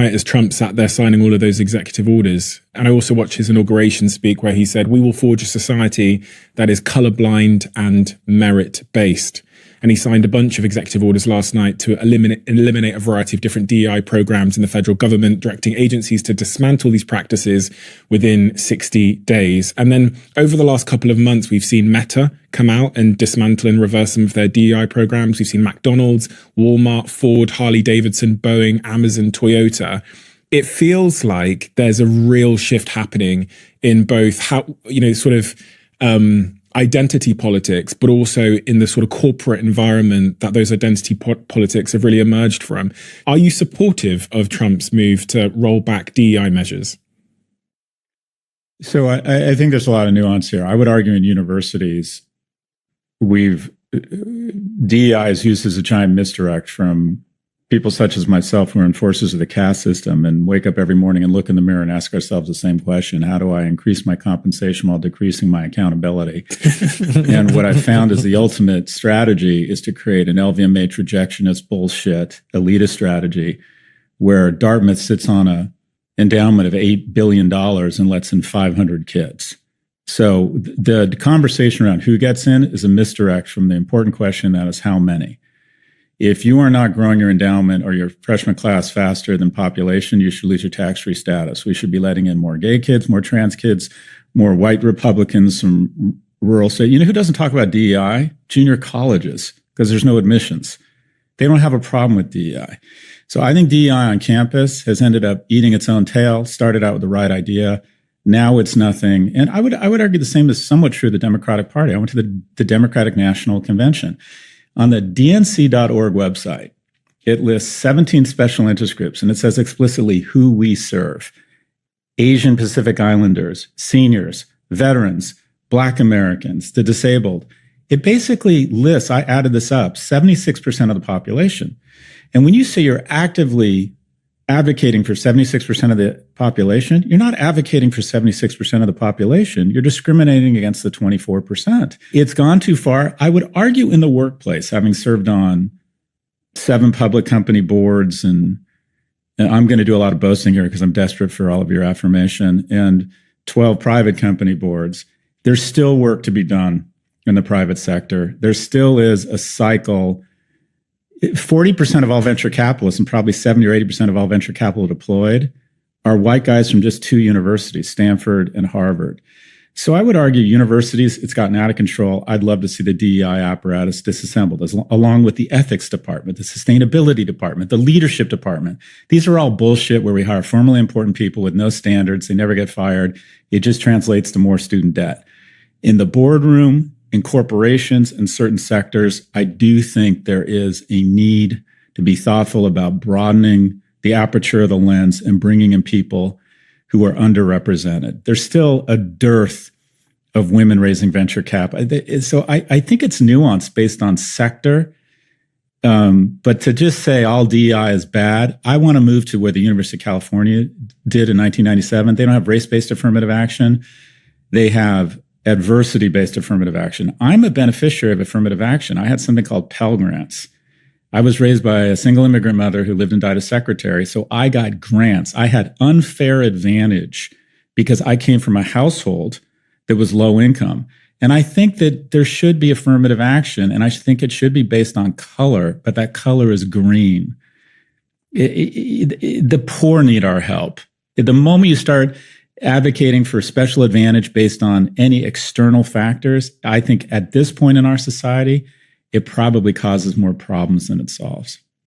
As Trump sat there signing all of those executive orders. And I also watched his inauguration speak where he said, we will forge a society that is colorblind and merit-based. And he signed a bunch of executive orders last night to eliminate a variety of different DEI programs in the federal government, directing agencies to dismantle these practices within 60 days. And then over the last couple of months, we've seen Meta come out and dismantle and reverse some of their DEI programs. We've seen McDonald's, Walmart, Ford, Harley-Davidson, Boeing, Amazon, Toyota. It feels like there's a real shift happening in both how, identity politics, but also in the sort of corporate environment that those identity politics have really emerged from. Are you supportive of Trump's move to roll back DEI measures? So I think there's a lot of nuance here. I would argue in universities, DEI is used as a giant misdirect from people such as myself who are enforcers of the caste system and wake up every morning and look in the mirror and ask ourselves the same question: how do I increase my compensation while decreasing my accountability? And what I found is the ultimate strategy is to create an LVMH rejectionist bullshit elitist strategy where Dartmouth sits on a endowment of $8 billion and lets in 500 kids. So the conversation around who gets in is a misdirect from the important question that is how many. If you are not growing your endowment or your freshman class faster than population, you should lose your tax-free status. We should be letting in more gay kids, more trans kids, more white Republicans from rural states. You know who doesn't talk about DEI? Junior colleges, because there's no admissions. They don't have a problem with DEI. So I think DEI on campus has ended up eating its own tail, started out with the right idea. Now it's nothing. And I would argue the same is somewhat true of the Democratic Party. I went to the Democratic National Convention. On the dnc.org website, it lists 17 special interest groups, and it says explicitly who we serve: Asian Pacific Islanders, seniors, veterans, Black Americans, the disabled. It basically lists, I added this up, 76% of the population. And when you say you're actively advocating for 76% of the population, you're not advocating for 76% of the population. You're discriminating against the 24%. It's gone too far. I would argue in the workplace, having served on 7 public company boards, and I'm going to do a lot of boasting here because I'm desperate for all of your affirmation, and 12 private company boards, there's still work to be done in the private sector. There still is a cycle. 40% of all venture capitalists and probably 70 or 80% of all venture capital deployed are white guys from just 2 universities, Stanford and Harvard. So I would argue universities, it's gotten out of control. I'd love to see the DEI apparatus disassembled, along with the ethics department, the sustainability department, the leadership department. These are all bullshit where we hire formally important people with no standards. They never get fired. It just translates to more student debt. In the boardroom, in corporations and certain sectors, I do think there is a need to be thoughtful about broadening the aperture of the lens and bringing in people who are underrepresented. There's still a dearth of women raising venture cap. So I think it's nuanced based on sector. But to just say all DEI is bad, I want to move to where the University of California did in 1997. They don't have race-based affirmative action. They have adversity-based affirmative action. I'm a beneficiary of affirmative action. I had something called Pell Grants. I was raised by a single immigrant mother who lived and died as secretary, so I got grants. I had unfair advantage because I came from a household that was low income. And I think that there should be affirmative action, and I think it should be based on color, but that color is green. The poor need our help. The moment you start advocating for special advantage based on any external factors, I think at this point in our society, it probably causes more problems than it solves.